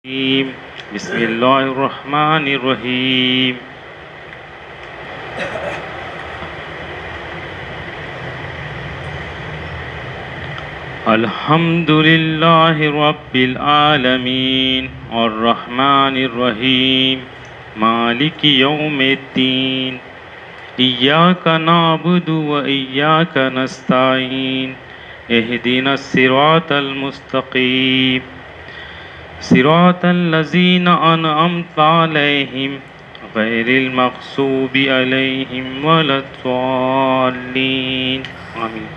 الرجيم. بسم الله الرحمن الرحيم. الحمد لله رب العالمين الرحمن الرحيم مالك يوم الدين إياك نعبد وإياك نستعين اهدنا الصراط المستقيم صراط الذين أنعمت عليهم غير المغضوب عليهم ولا الضالين آمين.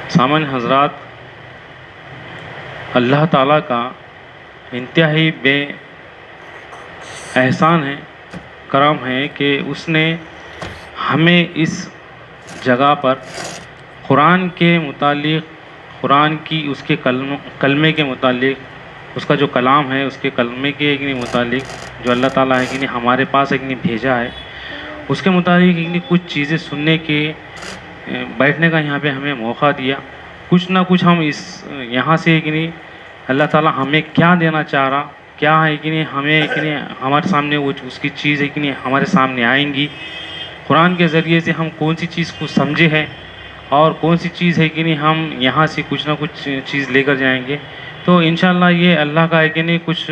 سامعین حضرات، اللہ تعالیٰ کا انتہائی بے احسان ہے، کرم ہے کہ اس نے ہمیں اس جگہ پر قرآن کے متعلق، قرآن کی اس کے کلمے کے متعلق، اس کا جو کلام ہے اس کے کلمے کے متعلق جو اللہ تعالیٰ ہے کہ ہمارے پاس بھیجا ہے، اس کے مطابق کچھ چیزیں سننے کے، بیٹھنے کا یہاں پہ ہمیں موقع دیا. کچھ نہ کچھ ہم اس یہاں سے اللہ تعالیٰ ہمیں کیا دینا چاہ رہا، کیا ہے ہمیں ہمارے سامنے وہ اس کی چیز ہے ہمارے سامنے آئیں گی. قرآن کے ذریعے سے ہم کون سی چیز کو سمجھے ہیں اور کون سی چیز ہے ہم یہاں سے کچھ نہ کچھ چیز لے کر جائیں گے. تو انشاءاللہ یہ اللہ کا کچھ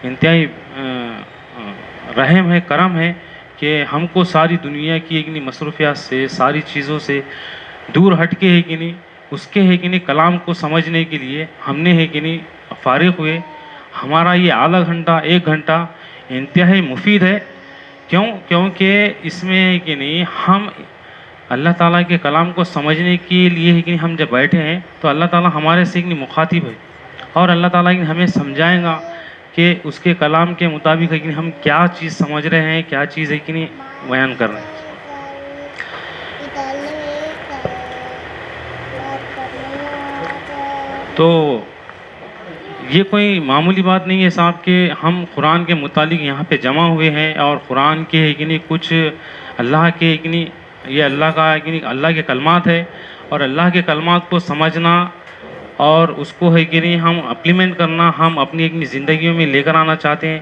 انتہائی رحم ہے، کرم ہے کہ ہم کو ساری دنیا کی مصروفیات سے، ساری چیزوں سے دور ہٹ کے اس کے کلام کو سمجھنے کے لیے ہم نے فارغ ہوئے. ہمارا یہ آدھا گھنٹہ، 1 گھنٹہ انتہائی مفید ہے. کیونکہ اس میں ہم اللہ تعالیٰ کے کلام کو سمجھنے کے لیے ہم جب بیٹھے ہیں تو اللہ تعالیٰ ہمارے سے مخاطب ہے، اور اللہ تعالیٰ ہمیں سمجھائیں گا کہ اس کے کلام کے مطابق ہم کیا چیز سمجھ رہے ہیں، کیا چیز بیان کر رہے ہیں. تو یہ کوئی معمولی بات نہیں ہے صاحب کہ ہم قرآن کے متعلق یہاں پہ جمع ہوئے ہیں اور قرآن کے کچھ اللہ کے یہ اللہ کا اللہ کے کلمات ہے، اور اللہ کے کلمات کو سمجھنا اور اس کو ہم اپلیمنٹ کرنا، ہم اپنی زندگیوں میں لے کر آنا چاہتے ہیں.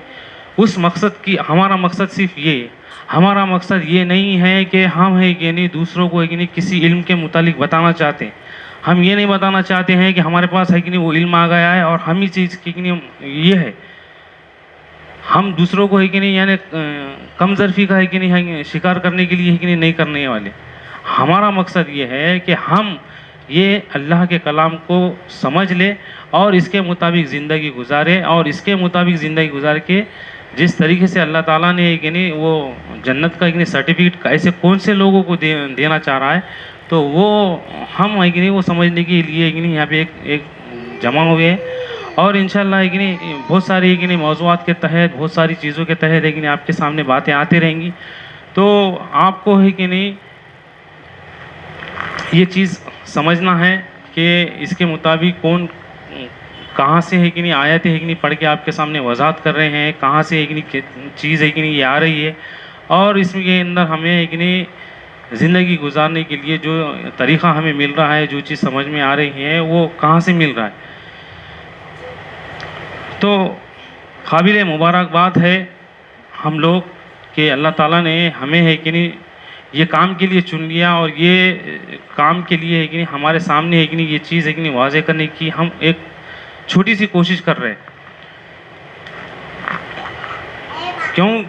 اس مقصد کی ہمارا مقصد صرف یہ، ہمارا مقصد یہ نہیں ہے کہ ہم دوسروں کو کسی علم کے متعلق بتانا چاہتے ہیں. ہم یہ نہیں بتانا چاہتے ہیں کہ ہمارے پاس وہ علم آ گیا ہے اور ہم ہی چیز یہ ہے. ہم دوسروں کو کم ظرفی کا شکار کرنے کے لیے نہیں کرنے والے. ہمارا مقصد یہ ہے کہ ہم یہ اللہ کے کلام کو سمجھ لیں اور اس کے مطابق زندگی گزارے، اور اس کے مطابق زندگی گزار کے جس طریقے سے اللہ تعالیٰ نے وہ جنت کا سرٹیفکیٹ ایسے کون سے لوگوں کو دینا چاہ رہا ہے، تو وہ ہم وہ سمجھنے کے لیے یہاں پہ ایک جمع ہوئے ہیں. اور انشاءاللہ بہت ساری موضوعات کے تحت، بہت ساری چیزوں کے تحت آپ کے سامنے باتیں آتی رہیں گی. تو آپ کو یہ چیز سمجھنا ہے کہ اس کے مطابق کون کہاں سے آیتیں پڑھ کے آپ کے سامنے وضاحت کر رہے ہیں، کہاں سے چیز یہ آ رہی ہے، اور اس کے اندر ہمیں زندگی گزارنے کے لیے جو طریقہ ہمیں مل رہا ہے، جو چیز سمجھ میں آ رہی ہے، وہ کہاں سے مل رہا ہے. تو قابل مبارکباد ہے ہم لوگ کہ اللہ تعالیٰ نے ہمیں یہ کام کے لیے چن لیا، اور یہ کام کے لیے ہمارے سامنے یہ چیز واضح کرنے کی ہم ایک چھوٹی سی کوشش کر رہے ہیں.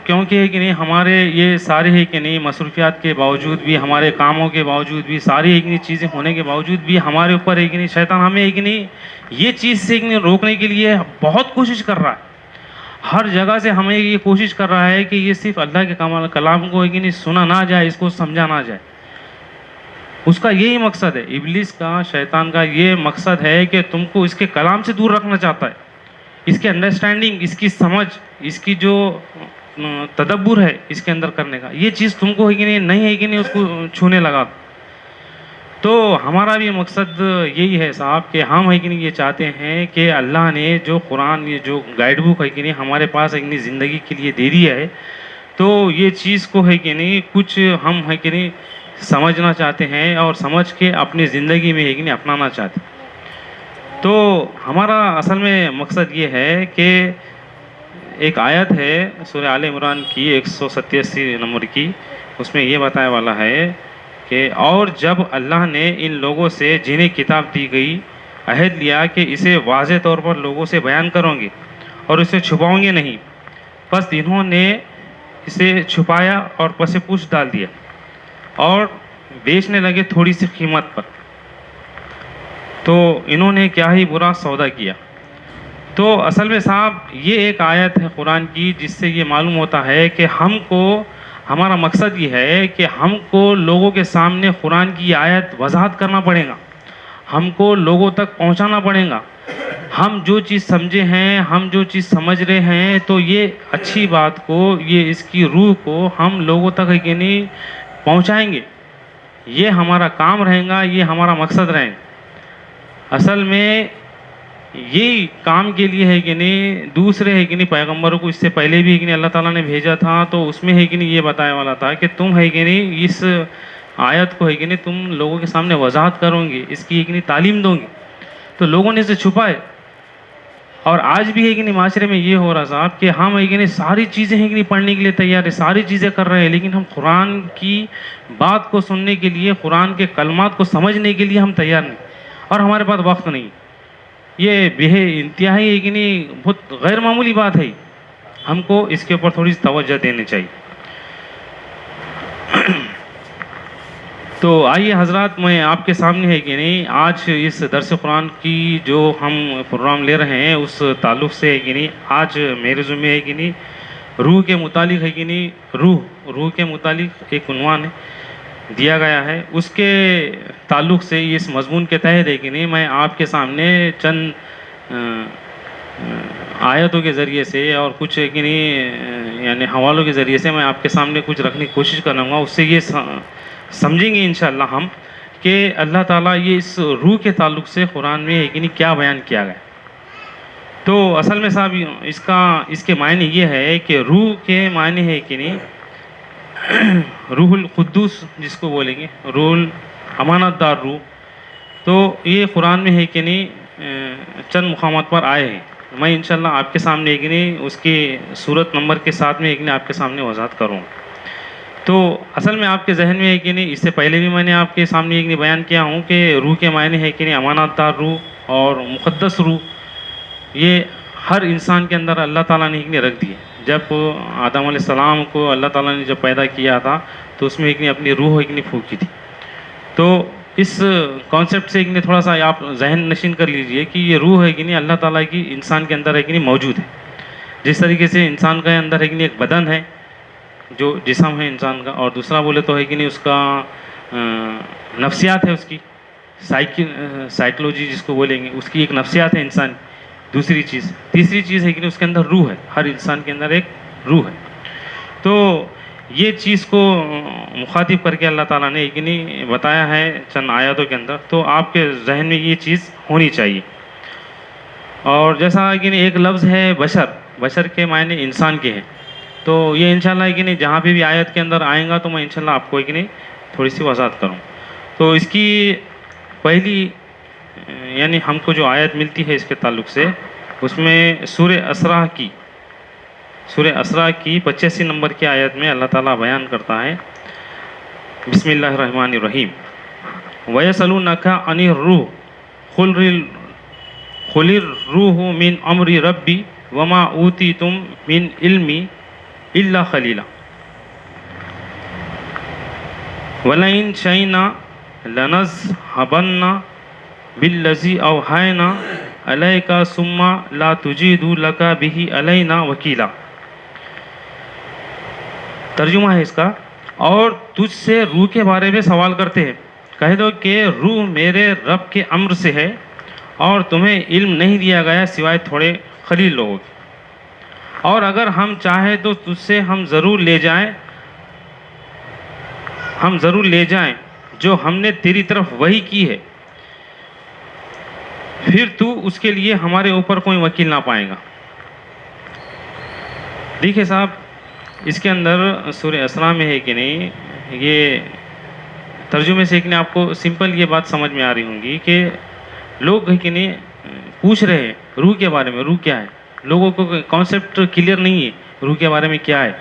کیونکہ ہمارے یہ سارے مصروفیات کے باوجود بھی، ہمارے کاموں کے باوجود بھی، ساری چیزیں ہونے کے باوجود بھی ہمارے اوپر شیطان ہمیں یہ چیز سے روکنے کے لیے بہت کوشش کر رہا ہے. ہر جگہ سے ہمیں یہ کوشش کر رہا ہے کہ یہ صرف اللہ کے کلام کو سنا نہ جائے، اس کو سمجھا نہ جائے. اس کا یہی مقصد ہے، ابلیس کا، شیطان کا یہ مقصد ہے کہ تم کو اس کے کلام سے دور رکھنا چاہتا ہے. اس کے انڈرسٹینڈنگ، اس کی سمجھ، اس کی جو تدبر ہے اس کے اندر کرنے کا، یہ چیز تم کو نہیں ہے اس کو چھونے لگا. تو ہمارا بھی مقصد یہی ہے صاحب کہ ہم یہ چاہتے ہیں کہ اللہ نے جو قرآن، یہ جو گائیڈ بک ہے ہمارے پاس زندگی کے لیے دے دیا ہے، تو یہ چیز کو کچھ ہم سمجھنا چاہتے ہیں اور سمجھ کے اپنی زندگی میں ایک نہیں اپنانا چاہتے ہیں۔ تو ہمارا اصل میں مقصد یہ ہے کہ ایک آیت ہے سورہ آل عمران کی 187 نمبر کی، اس میں یہ بتایا والا ہے کہ اور جب اللہ نے ان لوگوں سے جنہیں کتاب دی گئی عہد لیا کہ اسے واضح طور پر لوگوں سے بیان کرو گے اور اسے چھپاؤں گے نہیں، بس انہوں نے اسے چھپایا اور پس پوچھ ڈال دیا اور بیچنے لگے تھوڑی سی قیمت پر، تو انہوں نے کیا ہی برا سودا کیا۔ تو اصل میں صاحب یہ ایک آیت ہے قرآن کی جس سے یہ معلوم ہوتا ہے کہ ہمارا مقصد یہ ہے کہ ہم کو لوگوں کے سامنے قرآن کی آیت وضاحت کرنا پڑے گا، ہم کو لوگوں تک پہنچانا پڑے گا۔ ہم جو چیز سمجھے ہیں، ہم جو چیز سمجھ رہے ہیں، تو یہ اچھی بات کو، یہ اس کی روح کو ہم لوگوں تک یعنی پہنچائیں گے۔ یہ ہمارا کام رہے گا، یہ ہمارا مقصد رہے گا۔ اصل میں یہی کام کے لیے ہے کہ نہیں دوسرے ہے کہ نہیں پیغمبروں کو اس سے پہلے بھی ہے کہ نہیں اللہ تعالیٰ نے بھیجا تھا، تو اس میں ہے کہ نہیں یہ بتایا والا تھا کہ تم ہے کہ نہیں اس آیت کو ہے کہ نہیں تم لوگوں کے سامنے وضاحت کرو گے، اس کی ہے کہ نہیں تعلیم دو گے، تو لوگوں نے اسے چھپائے۔ اور آج بھی ہے کہ نہیں معاشرے میں یہ ہو رہا صاحب کہ ہم ہے کہ نہیں ساری چیزیں ہیں کہ نہیں پڑھنے کے لیے تیار ہے، ساری چیزیں کر رہے ہیں، لیکن ہم قرآن کی بات کو سننے کے لیے، قرآن کے کلمات کو سمجھنے کے لیے ہم تیار نہیں، اور ہمارے پاس وقت نہیں۔ یہ انتہائی ہے کہ نہیں بہت غیر معمولی بات ہے، ہم کو اس کے اوپر تھوڑی سی توجہ دینے چاہیے۔ تو آئیے حضرات، میں آپ کے سامنے ہے کہ نہیں آج اس درس قرآن کی جو ہم پروگرام لے رہے ہیں اس تعلق سے ہے کہ نہیں آج میرے ذمہ ہے کہ نہیں روح کے متعلق ہے کہ نہیں روح کے متعلق ایک عنوان دیا گیا ہے، اس کے تعلق سے اس مضمون کے تحت ہے کہ نہیں میں آپ کے سامنے چند آیتوں کے ذریعے سے اور کچھ ہے کہ نہیں یعنی حوالوں کے ذریعے سے میں آپ کے سامنے کچھ رکھنے کی کوشش کروں گا، اس سے یہ سمجھیں گے انشاءاللہ ہم کہ اللہ تعالیٰ یہ اس روح کے تعلق سے قرآن میں ہے کہ نہیں کیا بیان کیا گیا۔ تو اصل میں صاحب اس کے معنی یہ ہے کہ روح کے معنی ہے کہ نہیں روح القدس جس کو بولیں گے، روح امانت دار روح، تو یہ قرآن میں ہے کہ نہیں چند مقامات پر آئے ہیں، میں انشاءاللہ آپ کے سامنے ہے کہ نہیں اس کی صورت نمبر کے ساتھ میں ایک نہیں آپ کے سامنے وضاحت کروں۔ تو اصل میں آپ کے ذہن میں ہے کہ نہیں اس سے پہلے بھی میں نے آپ کے سامنے ایک نہیں بیان کیا ہوں کہ روح کے معنی ہے کہ نہیں امانت دار روح اور مقدس روح، یہ ہر انسان کے اندر اللہ تعالیٰ نے ایک نہیں رکھ دی ہے۔ جب آدم علیہ السلام کو اللہ تعالیٰ نے جب پیدا کیا تھا تو اس میں ایک نہیں اپنی روح ایک نہیں پھونکی تھی۔ تو اس کانسیپٹ سے ایک نہیں تھوڑا سا آپ ذہن نشین کر لیجئے کہ یہ روح ہے کہ نہیں اللہ تعالیٰ کی انسان کے اندر ہے کہ نہیں موجود ہے۔ جس طریقے سے انسان کے اندر ہے کہ نہیں ایک بدن ہے جو جسم ہے انسان کا، اور دوسرا بولے تو ہے کہ نہیں اس کا نفسیات ہے، اس کی سائیکلوجی جس کو بولیں گے، اس کی ایک نفسیات ہے انسان کی۔ دوسری چیز، تیسری چیز ہے کہ اس کے اندر روح ہے، ہر انسان کے اندر ایک روح ہے۔ تو یہ چیز کو مخاطب کر کے اللہ تعالیٰ نے ایک نہیں بتایا ہے چند آیاتوں کے اندر، تو آپ کے ذہن میں یہ چیز ہونی چاہیے۔ اور جیسا کہ ایک لفظ ہے بشر کے معنی انسان کے ہیں، تو یہ انشاءاللہ ہے کہ نہیں جہاں پہ بھی آیت کے اندر آئیں گا تو میں انشاءاللہ آپ کو ایک نہیں تھوڑی سی وضاحت کروں۔ تو اس کی پہلی یعنی ہم کو جو آیت ملتی ہے اس کے تعلق سے، اس میں سورہ اسراء کی 85 نمبر کی آیت میں اللہ تعالیٰ بیان کرتا ہے، بسم اللہ الرحمن الرحیم، وَيَسْأَلُونَكَ عَنِ الرُّوحِ قُلِ الرُّوحُ مِنْ أَمْرِ رَبِّي وَمَا أُوتِيتُم مِنْ عِلْمٍ إِلَّا قَلِيلًا وَلَئِنْ شَئْنَا لَنَذْهَبَنَّ بِالَّذِي أَوْحَيْنَا إِلَيْكَ ثُمَّ لَا تُجِدُ لَكَ بِهِ عَلَيْنَا وَكِيلًا۔ ترجمہ ہے اس کا، اور تجھ سے روح کے بارے میں سوال کرتے ہیں، کہہ دو کہ روح میرے رب کے امر سے ہے اور تمہیں علم نہیں دیا گیا سوائے تھوڑے قلیل لوگوں کے، اور اگر ہم چاہیں تو تجھ سے ہم ضرور لے جائیں جو ہم نے تیری طرف وحی کی ہے، پھر تو اس کے لیے ہمارے اوپر کوئی وکیل نہ پائے گا۔ دیکھیں صاحب، اس کے اندر سورہ اسراء میں ہے کہ نہیں یہ ترجمے سے کہ آپ کو سمپل یہ بات سمجھ میں آ رہی ہوں گی کہ لوگ ہے کہ نہیں پوچھ رہے ہیں روح کے بارے میں، روح کیا ہے، لوگوں کو کانسیپٹ کلیئر نہیں ہے روح کے بارے میں کیا ہے.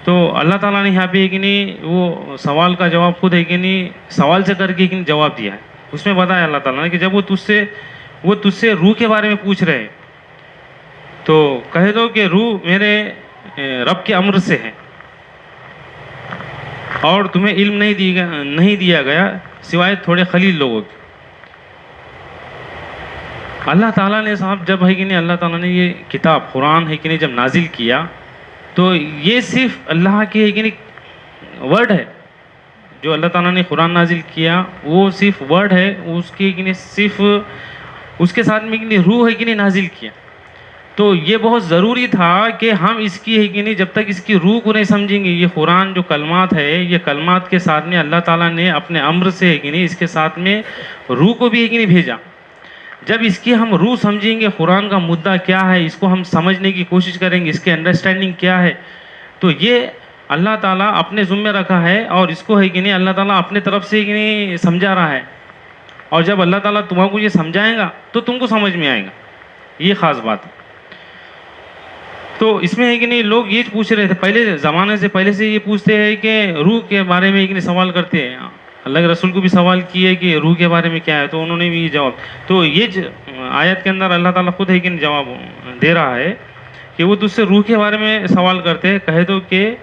تو اللہ تعالیٰ نے یہاں پہ ہے کہ نہیں وہ سوال کا جواب خود ہے کہ نہیں سوال سے کر کے کہ نہیں جواب دیا ہے. اس میں بتایا اللہ تعالیٰ نے کہ جب وہ تجھ سے روح کے بارے میں پوچھ رہے ہیں تو کہہ دو کہ روح میرے رب کے امر سے ہے اور تمہیں علم نہیں دیا گیا سوائے تھوڑے خلیل لوگوں کے. اللہ تعالیٰ نے صاحب جب ہے کہ نہیں اللہ تعالیٰ نے یہ کتاب قرآن ہے کہ نہیں جب نازل کیا تو یہ صرف اللہ کے ہے کہ نہیں ورڈ ہے. جو اللہ تعالیٰ نے قرآن نازل کیا وہ صرف ورڈ ہے، اس کی کہ نہیں صرف اس کے ساتھ میں کہ نہیں روح ہے کہ نہیں نازل کیا. تو یہ بہت ضروری تھا کہ ہم اس کی ہے کہ نہیں جب تک اس کی روح کو نہیں سمجھیں گے، یہ قرآن جو کلمات ہے یہ کلمات کے ساتھ میں اللہ تعالیٰ نے اپنے امر سے ہے کہ نہیں اس کے ساتھ میں روح کو بھی ہے کہ نہیں بھیجا. جب اس کی ہم روح سمجھیں گے قرآن کا مدعا کیا ہے، اس کو ہم سمجھنے کی کوشش کریں گے، اس کے انڈرسٹینڈنگ کیا ہے، تو یہ اللہ تعالیٰ اپنے ذمہ رکھا ہے اور اس کو ہے کہ نہیں اللہ تعالیٰ اپنے طرف سے کہ نہیں سمجھا رہا ہے. اور جب اللہ تعالیٰ تمہارے کو یہ سمجھائے گا تو تم کو سمجھ میں آئے گا. یہ خاص بات ہے. تو اس میں ہے کہ نہیں لوگ یہ پوچھ رہے تھے پہلے زمانے سے، پہلے سے یہ پوچھتے ہیں کہ روح کے بارے میں کہ نہیں سوال کرتے ہیں. اللہ کے رسول کو بھی سوال کیے کہ روح کے بارے میں کیا ہے تو انہوں نے بھی یہ جواب. تو یہ آیت کے اندر اللہ تعالیٰ خود ہے کہ نہیں جواب دے رہا ہے کہ وہ تجھ سے روح کے بارے میں سوال کرتے ہیں، کہہ دو کہ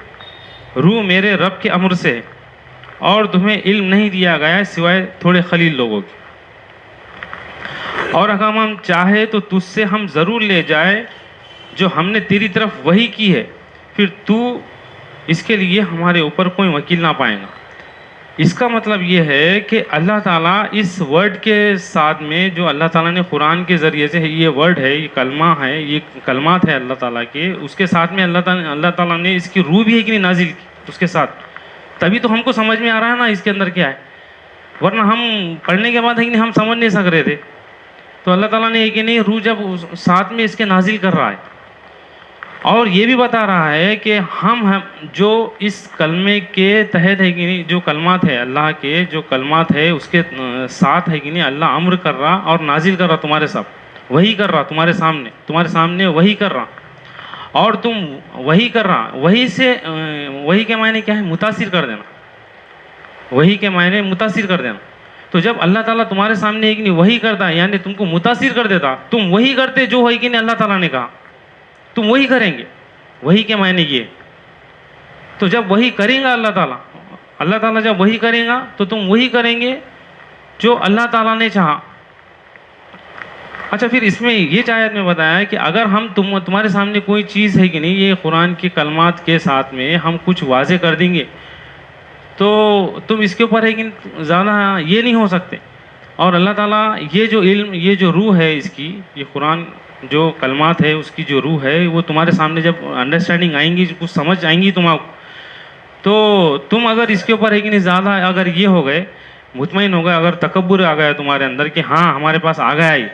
روح میرے رب کے امر سے اور تمہیں علم نہیں دیا گیا سوائے تھوڑے خلیل لوگوں کے. اور اگر ہم چاہے تو تجھ سے ہم ضرور لے جائے جو ہم نے تیری طرف وحی کی ہے، پھر تو اس کے لیے ہمارے اوپر کوئی وکیل نہ پائے گا. اس کا مطلب یہ ہے کہ اللہ تعالیٰ اس ورڈ کے ساتھ میں جو اللہ تعالیٰ نے قرآن کے ذریعے سے یہ ورڈ ہے، یہ کلمہ ہے، یہ کلمات ہے اللہ تعالیٰ کے، اس کے ساتھ میں اللہ تعالیٰ نے اس کی روح بھی ہے کہ نہیں نازل کی اس کے ساتھ. تبھی تو ہم کو سمجھ میں آ رہا ہے نا اس کے اندر کیا ہے، ورنہ ہم پڑھنے کے بعد ہے کہ نہیں ہم سمجھ نہیں سک رہے تھے. تو اللہ تعالیٰ نے ہے کہ نہیں روح جب ساتھ میں اس کے نازل کر رہا ہے اور یہ بھی بتا رہا ہے کہ ہم جو اس کلمے کے تحت ہے کہ نہیں جو کلمات ہے اللہ کے جو کلمات ہے اس کے ساتھ ہے کہ نہیں اللہ امر کر رہا اور نازل کر رہا تمہارے ساتھ، وہی کر رہا تمہارے سامنے وہی کر رہا اور تم وہی کر رہا. وہی کے معنی کیا ہے؟ متاثر کر دینا. وہی کے معنی متاثر کر دینا. تو جب اللہ تعالیٰ تمہارے سامنے ہے کہ نہیں وہی کرتا یعنی تم کو متاثر کر دیتا، تم وہی کرتے جو ہے کہ نہیں اللہ تعالیٰ نے کہا تم وہی کریں گے. وہی کے معنی یہ. تو جب وہی کریں گا اللہ تعالیٰ جب وہی کرے گا تو تم وہی کریں گے جو اللہ تعالیٰ نے چاہا. اچھا پھر اس میں یہ آیت میں بتایا کہ اگر ہم تمہارے سامنے کوئی چیز ہے کہ نہیں یہ قرآن کی کلمات کے ساتھ میں ہم کچھ واضح کر دیں گے تو تم اس کے اوپر ہے کہ زیادہ یہ نہیں ہو سکتے. اور اللہ تعالیٰ یہ جو علم یہ جو روح ہے اس کی یہ قرآن جو کلمات ہے اس کی جو روح ہے وہ تمہارے سامنے جب انڈرسٹینڈنگ آئیں گی کچھ سمجھ آئیں گی تمہیں تو تم اگر اس کے اوپر ہے کہ نہیں زیادہ اگر یہ ہو گئے مطمئن ہو گئے، اگر تکبر آ گیا تمہارے اندر کہ ہاں ہمارے پاس آ گیا ہی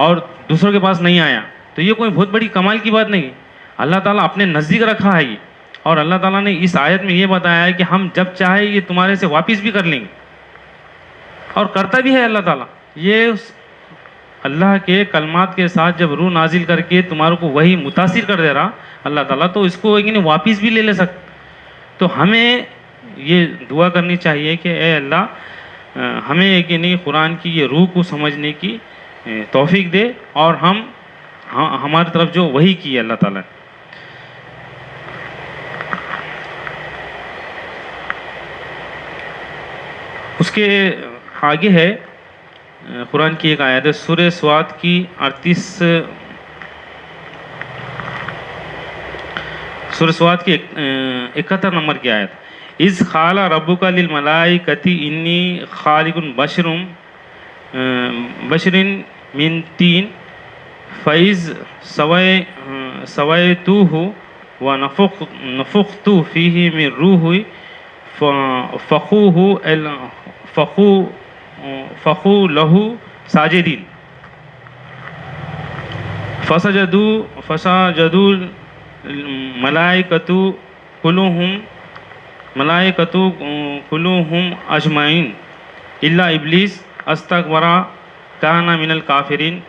اور دوسروں کے پاس نہیں آیا تو یہ کوئی بہت بڑی کمال کی بات نہیں. اللہ تعالیٰ اپنے نزدیک رکھا ہے یہ اور اللہ تعالیٰ نے اس آیت میں یہ بتایا ہے کہ ہم جب چاہے یہ تمہارے سے واپس بھی کر لیں گے اور کرتا بھی ہے اللہ تعالیٰ. یہ اللہ کے کلمات کے ساتھ جب روح نازل کر کے تمہارے کو وہی متاثر کر دے رہا اللہ تعالیٰ تو اس کو واپس بھی لے سکتے. تو ہمیں یہ دعا کرنی چاہیے کہ اے اللہ ہمیں کہ نہیں قرآن کی یہ روح کو سمجھنے کی توفیق دے اور ہماری طرف جو وحی کی ہے اللہ تعالیٰ. اس کے آگے ہے قرآن کی ایک آیت ہے سورہ سواد کی 71 نمبر کی آیت. اذ قال ربک للملائکۃ انی خالق بشر من طین فاذ سویتوہ ونفخت فیہ من روحی فقوا لہ ساجدین فسجدوا الملائکۃ کلہم ملائکۃ کلوہم اجمعین الا ابلیس استکبر کان من الکافرین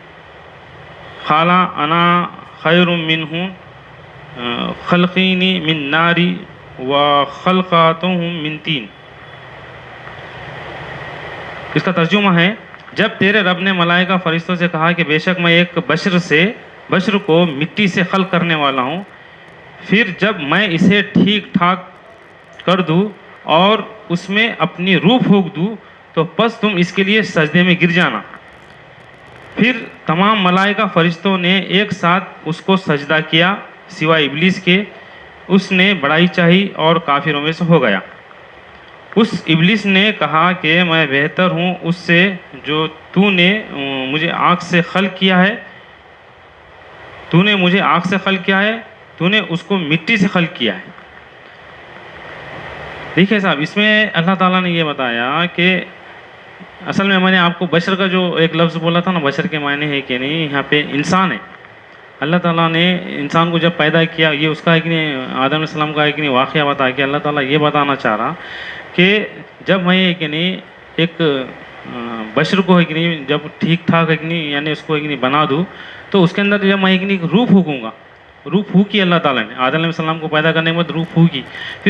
قال انا خیر منہ خلقینی من نار وخلقتہ من طین. اس کا ترجمہ ہے جب تیرے رب نے ملائکہ فرشتوں سے کہا کہ بے شک میں ایک بشر کو مٹی سے خلق کرنے والا ہوں، پھر جب میں اسے ٹھیک ٹھاک کر دوں اور اس میں اپنی روح پھونک دوں تو پس تم اس کے لیے سجدے میں گر جانا. پھر تمام ملائکہ فرشتوں نے ایک ساتھ اس کو سجدہ کیا سوائے ابلیس کے. اس نے بڑائی چاہی اور کافروں میں سے ہو گیا. اس ابلیس نے کہا کہ میں بہتر ہوں اس سے جو تو نے مجھے آگ سے خلق کیا ہے. تو نے مجھے آگ سے خلق کیا ہے، تو نے اس کو مٹی سے خلق کیا ہے. دیکھیے صاحب، اس میں اللہ تعالیٰ نے یہ بتایا کہ اصل میں نے آپ کو بشر کا جو ایک لفظ بولا تھا نا، بشر کے معنی ہے کہ نہیں، یہاں پہ انسان ہے. اللہ تعالیٰ نے انسان کو جب پیدا کیا، یہ اس کا ہے کہ نہیں، آدم علیہ السلام کا ہے کہ نہیں واقعہ بتا کے اللہ تعالیٰ یہ بتانا چاہ رہا کہ جب میں کہ نہیں ایک بشر کو ہے کہ نہیں جب ٹھیک ٹھاک ہے کہ نہیں یعنی اس کو ہے کہ نہیں بنا دوں تو اس کے اندر جب میں کہ نہیں روح پھونکوں گا. روح پھونکی اللہ تعالیٰ نے آدم علیہ السلام کو پیدا کرنے کے بعد روح پھونکی. پھر